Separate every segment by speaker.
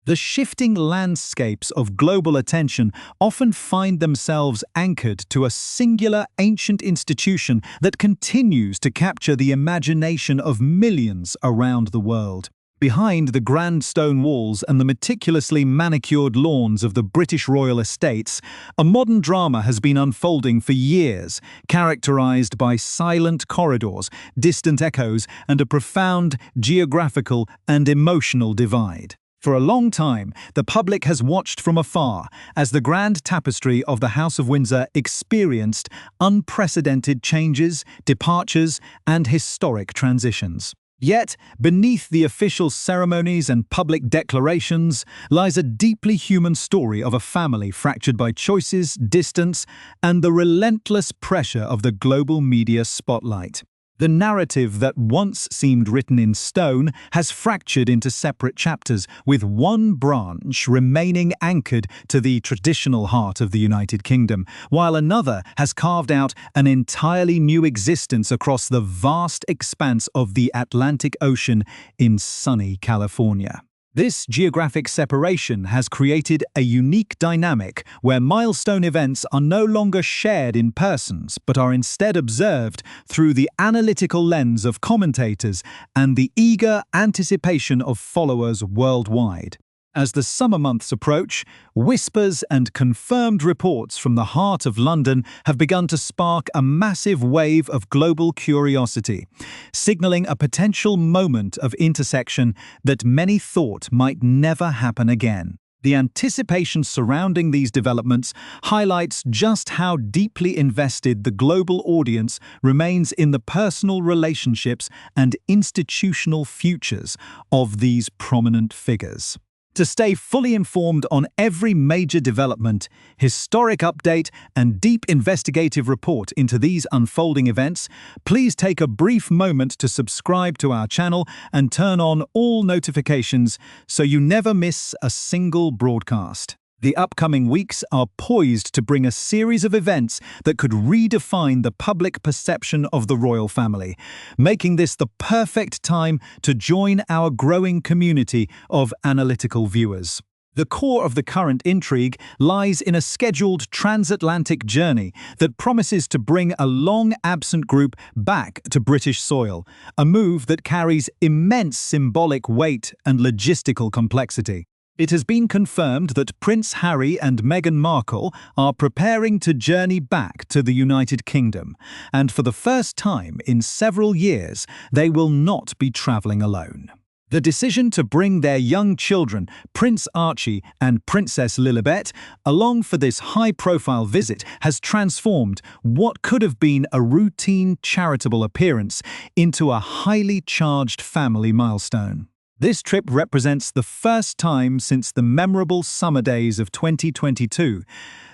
Speaker 1: The shifting landscapes of global attention often find themselves anchored to a singular ancient institution that continues to capture the imagination of millions around the world. Behind the grand stone walls and the meticulously manicured lawns of the British royal estates, a modern drama has been unfolding for years, characterized by silent corridors, distant echoes, and a profound geographical and emotional divide. For a long time, the public has watched from afar as the grand tapestry of the House of Windsor experienced unprecedented changes, departures, and historic transitions. Yet, beneath the official ceremonies and public declarations lies a deeply human story of a family fractured by choices, distance, and the relentless pressure of the global media spotlight. The narrative that once seemed written in stone has fractured into separate chapters, with one branch remaining anchored to the traditional heart of the United Kingdom, while another has carved out an entirely new existence across the vast expanse of the Atlantic Ocean in sunny California. This geographic separation has created a unique dynamic where milestone events are no longer shared in persons but are instead observed through the analytical lens of commentators and the eager anticipation of followers worldwide. As the summer months approach, whispers and confirmed reports from the heart of London have begun to spark a massive wave of global curiosity, signaling a potential moment of intersection that many thought might never happen again. The anticipation surrounding these developments highlights just how deeply invested the global audience remains in the personal relationships and institutional futures of these prominent figures. To stay fully informed on every major development, historic update, and deep investigative report into these unfolding events, please take a brief moment to subscribe to our channel and turn on all notifications so you never miss a single broadcast. The upcoming weeks are poised to bring a series of events that could redefine the public perception of the royal family, making this the perfect time to join our growing community of analytical viewers. The core of the current intrigue lies in a scheduled transatlantic journey that promises to bring a long-absent group back to British soil, a move that carries immense symbolic weight and logistical complexity. It has been confirmed that Prince Harry and Meghan Markle are preparing to journey back to the United Kingdom, and for the first time in several years, they will not be travelling alone. The decision to bring their young children, Prince Archie and Princess Lilibet, along for this high-profile visit has transformed what could have been a routine charitable appearance into a highly charged family milestone. This trip represents the first time since the memorable summer days of 2022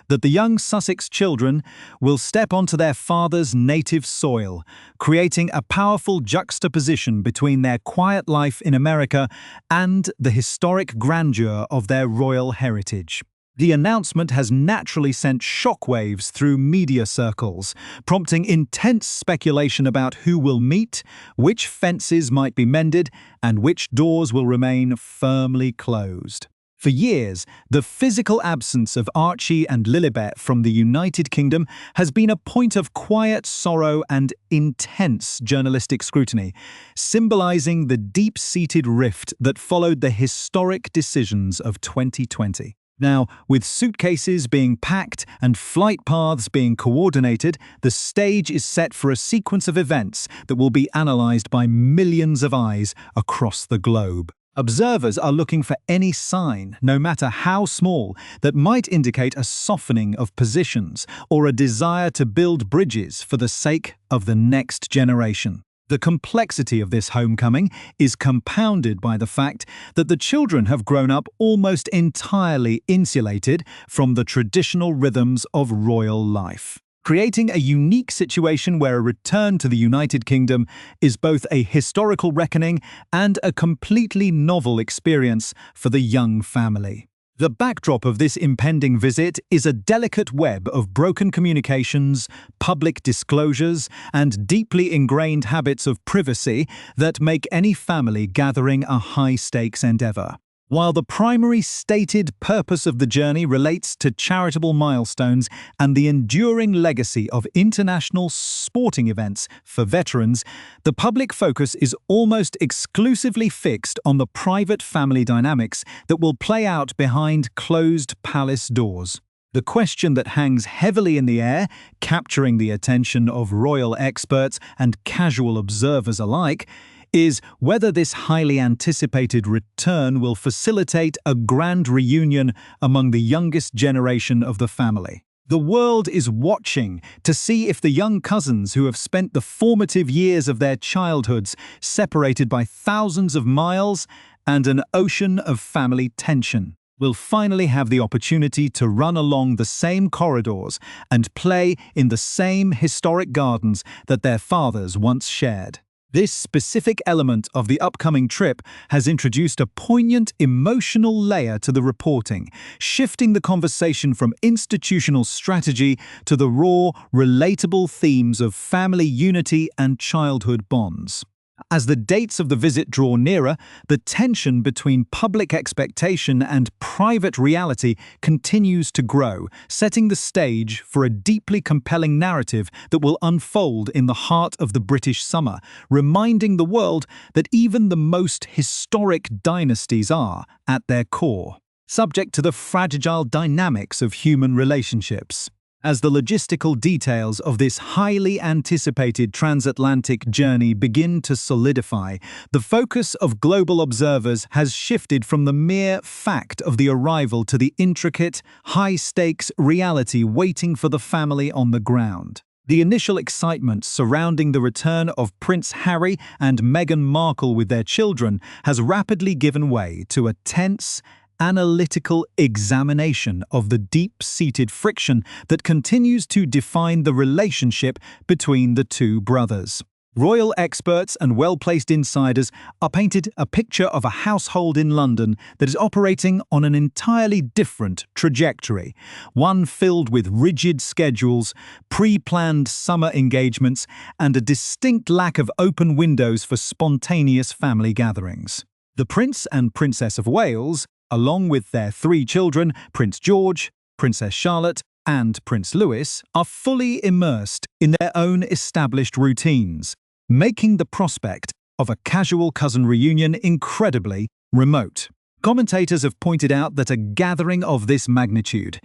Speaker 1: that the young Sussex children will step onto their father's native soil, creating a powerful juxtaposition between their quiet life in America and the historic grandeur of their royal heritage. The announcement has naturally sent shockwaves through media circles, prompting intense speculation about who will meet, which fences might be mended, and which doors will remain firmly closed. For years, the physical absence of Archie and Lilibet from the United Kingdom has been a point of quiet sorrow and intense journalistic scrutiny, symbolizing the deep-seated rift that followed the historic decisions of 2020. Now, with suitcases being packed and flight paths being coordinated, the stage is set for a sequence of events that will be analysed by millions of eyes across the globe. Observers are looking for any sign, no matter how small, that might indicate a softening of positions or a desire to build bridges for the sake of the next generation. The complexity of this homecoming is compounded by the fact that the children have grown up almost entirely insulated from the traditional rhythms of royal life, creating a unique situation where a return to the United Kingdom is both a historical reckoning and a completely novel experience for the young family. The backdrop of this impending visit is a delicate web of broken communications, public disclosures, and deeply ingrained habits of privacy that make any family gathering a high-stakes endeavour. While the primary stated purpose of the journey relates to charitable milestones and the enduring legacy of international sporting events for veterans, the public focus is almost exclusively fixed on the private family dynamics that will play out behind closed palace doors. The question that hangs heavily in the air, capturing the attention of royal experts and casual observers alike, is whether this highly anticipated return will facilitate a grand reunion among the youngest generation of the family. The world is watching to see if the young cousins who have spent the formative years of their childhoods separated by thousands of miles and an ocean of family tension will finally have the opportunity to run along the same corridors and play in the same historic gardens that their fathers once shared. This specific element of the upcoming trip has introduced a poignant emotional layer to the reporting, shifting the conversation from institutional strategy to the raw, relatable themes of family unity and childhood bonds. As the dates of the visit draw nearer, the tension between public expectation and private reality continues to grow, setting the stage for a deeply compelling narrative that will unfold in the heart of the British summer, reminding the world that even the most historic dynasties are, at their core, subject to the fragile dynamics of human relationships. As the logistical details of this highly anticipated transatlantic journey begin to solidify, the focus of global observers has shifted from the mere fact of the arrival to the intricate, high-stakes reality waiting for the family on the ground. The initial excitement surrounding the return of Prince Harry and Meghan Markle with their children has rapidly given way to a tense, analytical examination of the deep-seated friction that continues to define the relationship between the two brothers. Royal experts and well-placed insiders are painted a picture of a household in London that is operating on an entirely different trajectory, one filled with rigid schedules, pre-planned summer engagements, and a distinct lack of open windows for spontaneous family gatherings. The Prince and Princess of Wales, along with their 3 children, Prince George, Princess Charlotte, and Prince Louis, are fully immersed in their own established routines, making the prospect of a casual cousin reunion incredibly remote. Commentators have pointed out that a gathering of this magnitude,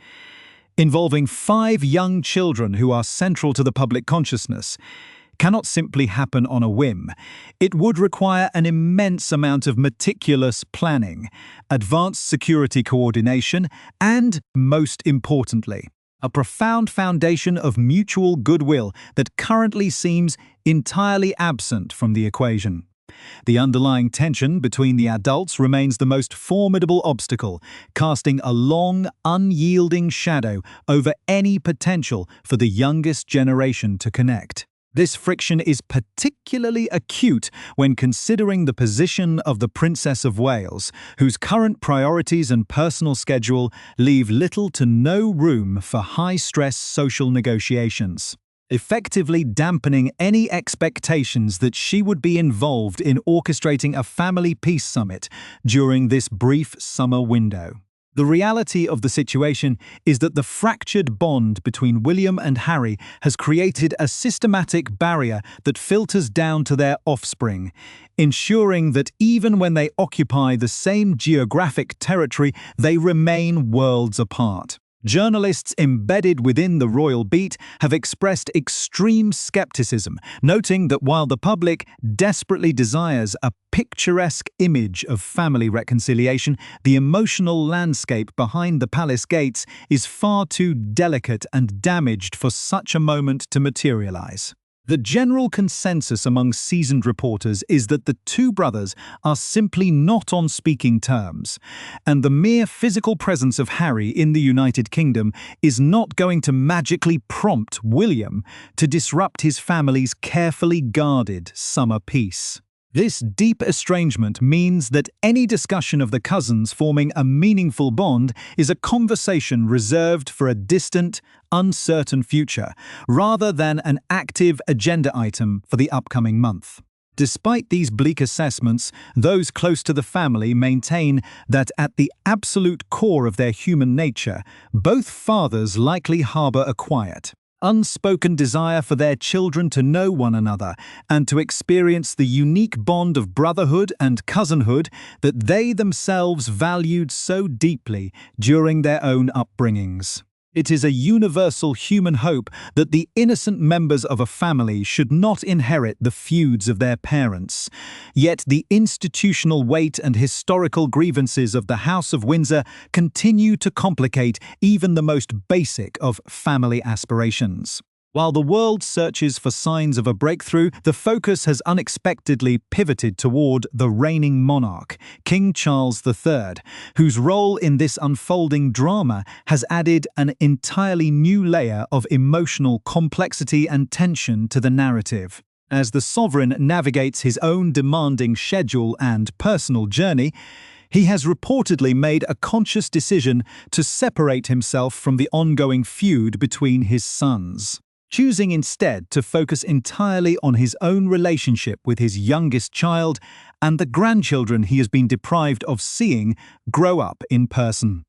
Speaker 1: involving 5 young children who are central to the public consciousness, cannot simply happen on a whim. It would require an immense amount of meticulous planning, advanced security coordination, and, most importantly, a profound foundation of mutual goodwill that currently seems entirely absent from the equation. The underlying tension between the adults remains the most formidable obstacle, casting a long, unyielding shadow over any potential for the youngest generation to connect. This friction is particularly acute when considering the position of the Princess of Wales, whose current priorities and personal schedule leave little to no room for high-stress social negotiations, effectively dampening any expectations that she would be involved in orchestrating a family peace summit during this brief summer window. The reality of the situation is that the fractured bond between William and Harry has created a systematic barrier that filters down to their offspring, ensuring that even when they occupy the same geographic territory, they remain worlds apart. Journalists embedded within the royal beat have expressed extreme skepticism, noting that while the public desperately desires a picturesque image of family reconciliation, the emotional landscape behind the palace gates is far too delicate and damaged for such a moment to materialize. The general consensus among seasoned reporters is that the 2 brothers are simply not on speaking terms, and the mere physical presence of Harry in the United Kingdom is not going to magically prompt William to disrupt his family's carefully guarded summer peace. This deep estrangement means that any discussion of the cousins forming a meaningful bond is a conversation reserved for a distant, uncertain future, rather than an active agenda item for the upcoming month. Despite these bleak assessments, those close to the family maintain that at the absolute core of their human nature, both fathers likely harbour a quiet, unspoken desire for their children to know one another and to experience the unique bond of brotherhood and cousinhood that they themselves valued so deeply during their own upbringings. It is a universal human hope that the innocent members of a family should not inherit the feuds of their parents. Yet the institutional weight and historical grievances of the House of Windsor continue to complicate even the most basic of family aspirations. While the world searches for signs of a breakthrough, the focus has unexpectedly pivoted toward the reigning monarch, King Charles III, whose role in this unfolding drama has added an entirely new layer of emotional complexity and tension to the narrative. As the sovereign navigates his own demanding schedule and personal journey, he has reportedly made a conscious decision to separate himself from the ongoing feud between his sons, choosing instead to focus entirely on his own relationship with his youngest child and the grandchildren he has been deprived of seeing grow up in person.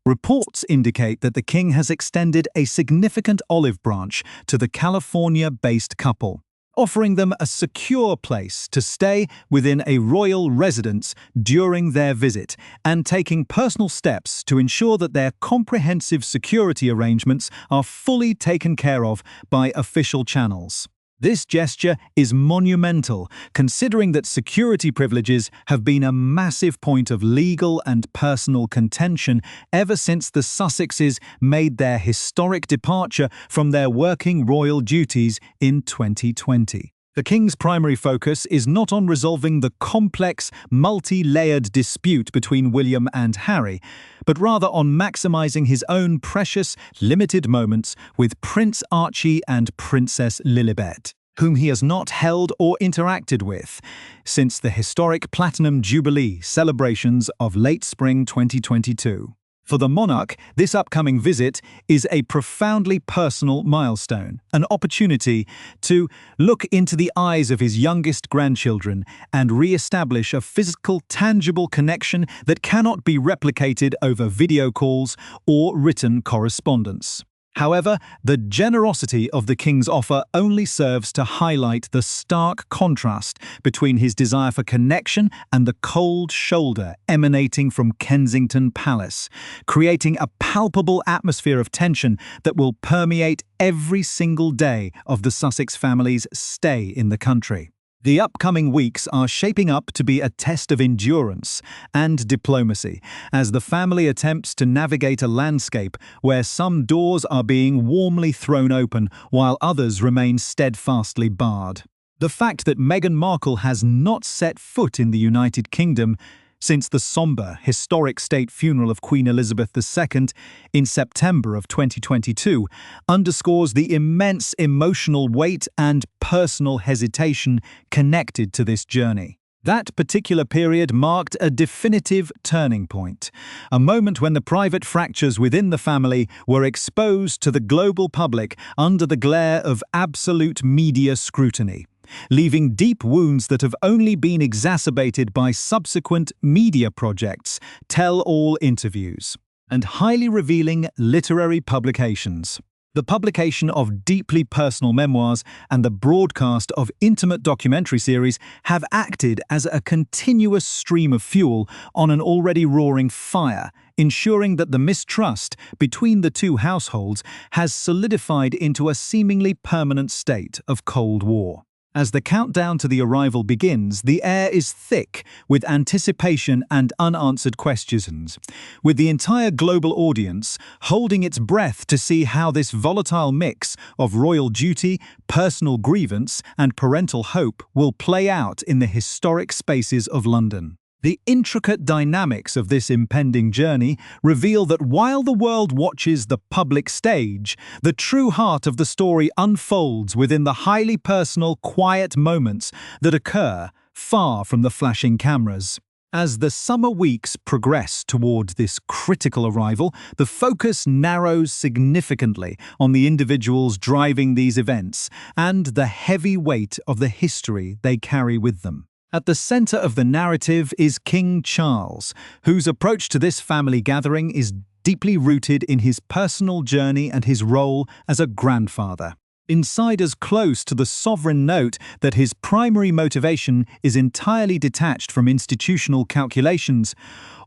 Speaker 1: Reports indicate that the king has extended a significant olive branch to the California-based couple, offering them a secure place to stay within a royal residence during their visit, and taking personal steps to ensure that their comprehensive security arrangements are fully taken care of by official channels. This gesture is monumental, considering that security privileges have been a massive point of legal and personal contention ever since the Sussexes made their historic departure from their working royal duties in 2020. The King's primary focus is not on resolving the complex, multi-layered dispute between William and Harry, but rather on maximising his own precious, limited moments with Prince Archie and Princess Lilibet, whom he has not held or interacted with since the historic Platinum Jubilee celebrations of late spring 2022. For the monarch, this upcoming visit is a profoundly personal milestone, an opportunity to look into the eyes of his youngest grandchildren and re-establish a physical, tangible connection that cannot be replicated over video calls or written correspondence. However, the generosity of the king's offer only serves to highlight the stark contrast between his desire for connection and the cold shoulder emanating from Kensington Palace, creating a palpable atmosphere of tension that will permeate every single day of the Sussex family's stay in the country. The upcoming weeks are shaping up to be a test of endurance and diplomacy as the family attempts to navigate a landscape where some doors are being warmly thrown open while others remain steadfastly barred. The fact that Meghan Markle has not set foot in the United Kingdom since the sombre, historic state funeral of Queen Elizabeth II in September of 2022 underscores the immense emotional weight and personal hesitation connected to this journey. That particular period marked a definitive turning point, a moment when the private fractures within the family were exposed to the global public under the glare of absolute media scrutiny, leaving deep wounds that have only been exacerbated by subsequent media projects, tell-all interviews, and highly revealing literary publications. The publication of deeply personal memoirs and the broadcast of intimate documentary series have acted as a continuous stream of fuel on an already roaring fire, ensuring that the mistrust between the two households has solidified into a seemingly permanent state of Cold War. As the countdown to the arrival begins, the air is thick with anticipation and unanswered questions, with the entire global audience holding its breath to see how this volatile mix of royal duty, personal grievance, and parental hope will play out in the historic spaces of London. The intricate dynamics of this impending journey reveal that while the world watches the public stage, the true heart of the story unfolds within the highly personal, quiet moments that occur far from the flashing cameras. As the summer weeks progress toward this critical arrival, the focus narrows significantly on the individuals driving these events and the heavy weight of the history they carry with them. At the center of the narrative is King Charles, whose approach to this family gathering is deeply rooted in his personal journey and his role as a grandfather. Insiders close to the sovereign note that his primary motivation is entirely detached from institutional calculations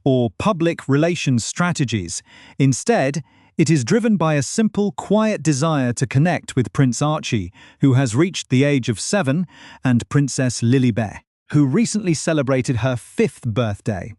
Speaker 1: or public relations strategies. Instead, it is driven by a simple, quiet desire to connect with Prince Archie, who has reached the age of 7, and Princess Lilibet, who recently celebrated her 5th birthday.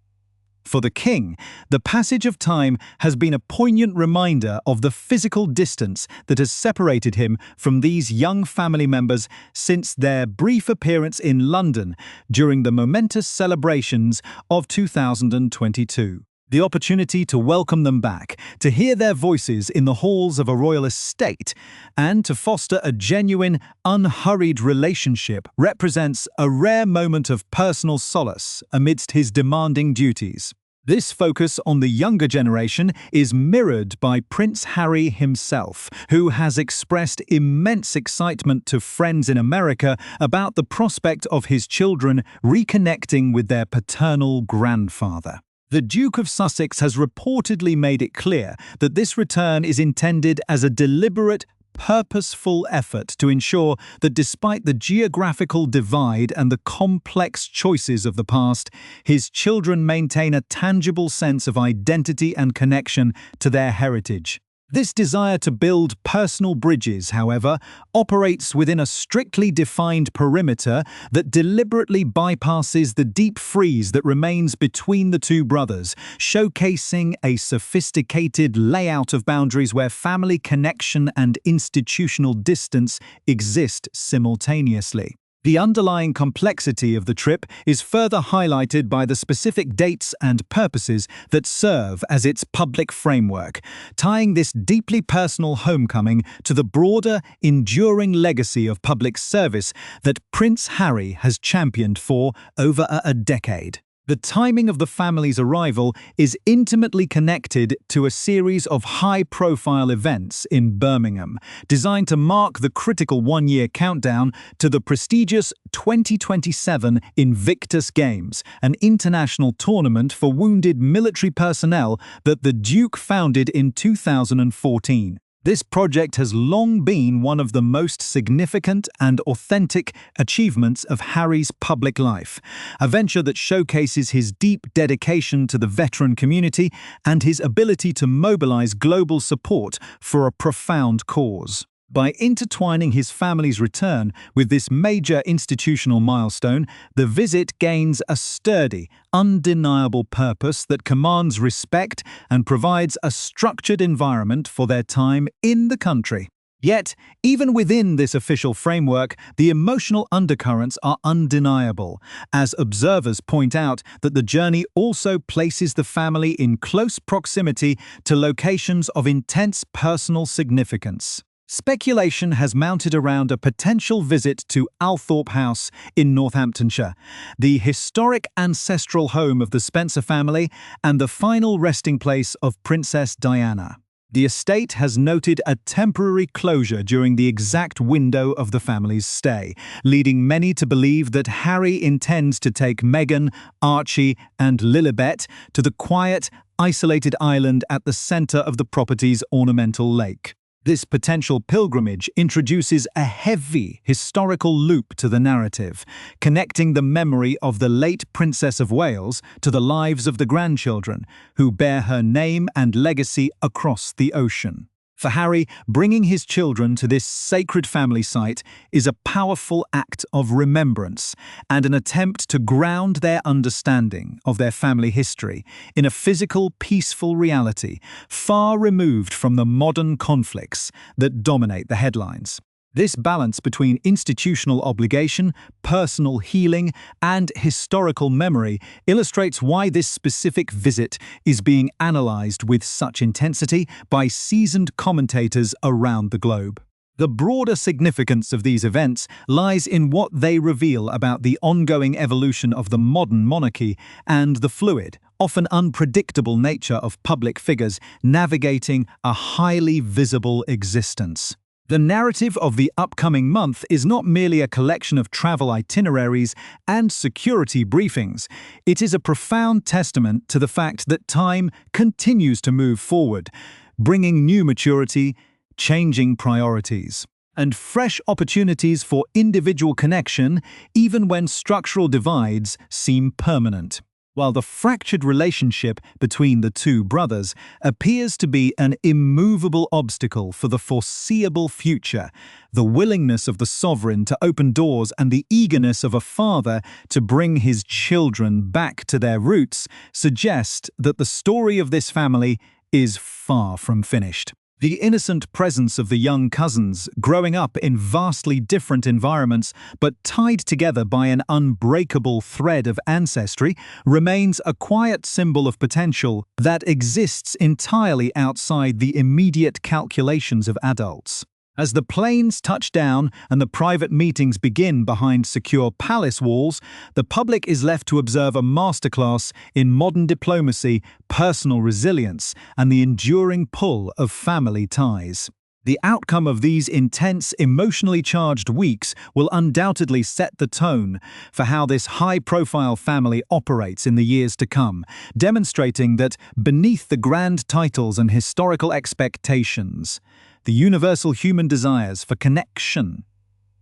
Speaker 1: For the king, the passage of time has been a poignant reminder of the physical distance that has separated him from these young family members since their brief appearance in London during the momentous celebrations of 2022. The opportunity to welcome them back, to hear their voices in the halls of a royal estate, and to foster a genuine, unhurried relationship represents a rare moment of personal solace amidst his demanding duties. This focus on the younger generation is mirrored by Prince Harry himself, who has expressed immense excitement to friends in America about the prospect of his children reconnecting with their paternal grandfather. The Duke of Sussex has reportedly made it clear that this return is intended as a deliberate, purposeful effort to ensure that despite the geographical divide and the complex choices of the past, his children maintain a tangible sense of identity and connection to their heritage. This desire to build personal bridges, however, operates within a strictly defined perimeter that deliberately bypasses the deep freeze that remains between the two brothers, showcasing a sophisticated layout of boundaries where family connection and institutional distance exist simultaneously. The underlying complexity of the trip is further highlighted by the specific dates and purposes that serve as its public framework, tying this deeply personal homecoming to the broader, enduring legacy of public service that Prince Harry has championed for over a decade. The timing of the family's arrival is intimately connected to a series of high-profile events in Birmingham, designed to mark the critical one-year countdown to the prestigious 2027 Invictus Games, an international tournament for wounded military personnel that the Duke founded in 2014. This project has long been one of the most significant and authentic achievements of Harry's public life, a venture that showcases his deep dedication to the veteran community and his ability to mobilize global support for a profound cause. By intertwining his family's return with this major institutional milestone, the visit gains a sturdy, undeniable purpose that commands respect and provides a structured environment for their time in the country. Yet, even within this official framework, the emotional undercurrents are undeniable, as observers point out that the journey also places the family in close proximity to locations of intense personal significance. Speculation has mounted around a potential visit to Althorp House in Northamptonshire, the historic ancestral home of the Spencer family and the final resting place of Princess Diana. The estate has noted a temporary closure during the exact window of the family's stay, leading many to believe that Harry intends to take Meghan, Archie, and Lilibet to the quiet, isolated island at the centre of the property's ornamental lake. This potential pilgrimage introduces a heavy historical loop to the narrative, connecting the memory of the late Princess of Wales to the lives of the grandchildren, who bear her name and legacy across the ocean. For Harry, bringing his children to this sacred family site is a powerful act of remembrance and an attempt to ground their understanding of their family history in a physical, peaceful reality, far removed from the modern conflicts that dominate the headlines. This balance between institutional obligation, personal healing, and historical memory illustrates why this specific visit is being analysed with such intensity by seasoned commentators around the globe. The broader significance of these events lies in what they reveal about the ongoing evolution of the modern monarchy and the fluid, often unpredictable nature of public figures navigating a highly visible existence. The narrative of the upcoming month is not merely a collection of travel itineraries and security briefings. It is a profound testament to the fact that time continues to move forward, bringing new maturity, changing priorities, and fresh opportunities for individual connection, even when structural divides seem permanent. While the fractured relationship between the two brothers appears to be an immovable obstacle for the foreseeable future, the willingness of the sovereign to open doors and the eagerness of a father to bring his children back to their roots suggest that the story of this family is far from finished. The innocent presence of the young cousins, growing up in vastly different environments but tied together by an unbreakable thread of ancestry, remains a quiet symbol of potential that exists entirely outside the immediate calculations of adults. As the planes touch down and the private meetings begin behind secure palace walls, the public is left to observe a masterclass in modern diplomacy, personal resilience, and the enduring pull of family ties. The outcome of these intense, emotionally charged weeks will undoubtedly set the tone for how this high-profile family operates in the years to come, demonstrating that beneath the grand titles and historical expectations, the universal human desires for connection,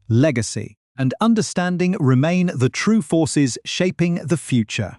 Speaker 1: legacy, and understanding remain the true forces shaping the future.